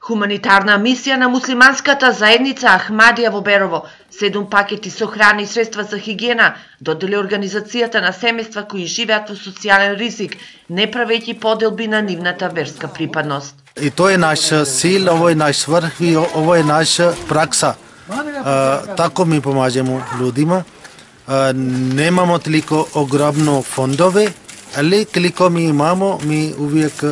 Хуманитарна мисија на муслиманската заедница Ахмадија во Берово, 7 пакети со храна и средства за хигиена, додели организацијата на семејства кои живеат во социјален ризик, не правејќи поделби на нивната верска припадност. И тоа е наш сил, ово е наш врх и ово е наша пракса. Тако ми помаѓамо луѓима. Немамо толико огромно фондове, али колико ми имамо, ми увек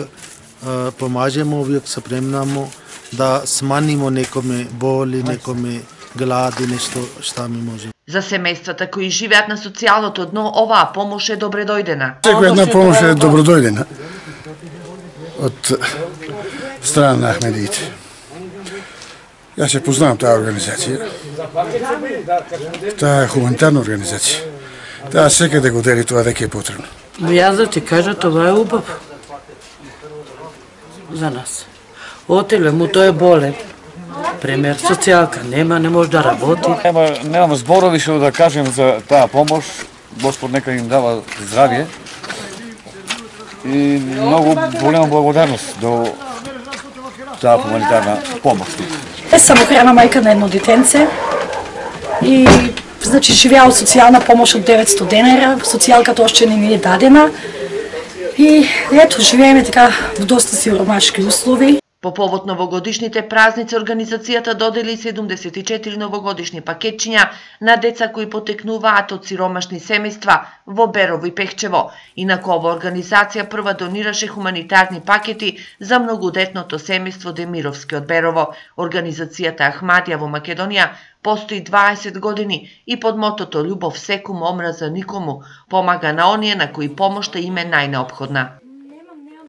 помаѓамо, увек се премнамо да сманимо некоме боли, некоме глади, нешто што ми може. За семејствата кои живеат на социјалното дно, оваа помош е добредојдена. Секоја една помош е добродојдена од страна на Ахмедиите. Јас ја познавам таа организација. Таа е хуманитарна организација. Таа секаде го дели тоа дека е потребно. Јас да ти кажа, тоа е убав за нас. Отеле му, тој е болен. Пример, социјалка нема, не може да работи. Немам зборови што да кажем за таа помош. Господ нека им дава здравје. И многу голема благодарност до таа хуманитарна помош. Јас сам охрана мајка на едно детенце и значи живеа од социјална помош од 900 денара, социјалката още не ни е дадена и ето живееме така во доста сиромашки услови. По повод новогодишните празници, организацијата додели 74 новогодишни пакетчиња на деца кои потекнуваат од сиромашни семејства во Берово и Пехчево. Инаку ова организација прва донираше хуманитарни пакети за многодетното семејство Демировски од Берово. Организацијата Ахмадија во Македонија постои 20 години и под мотото "Љубов секому, омраза никому" помага на оние на кои помошта им е најнеопходна.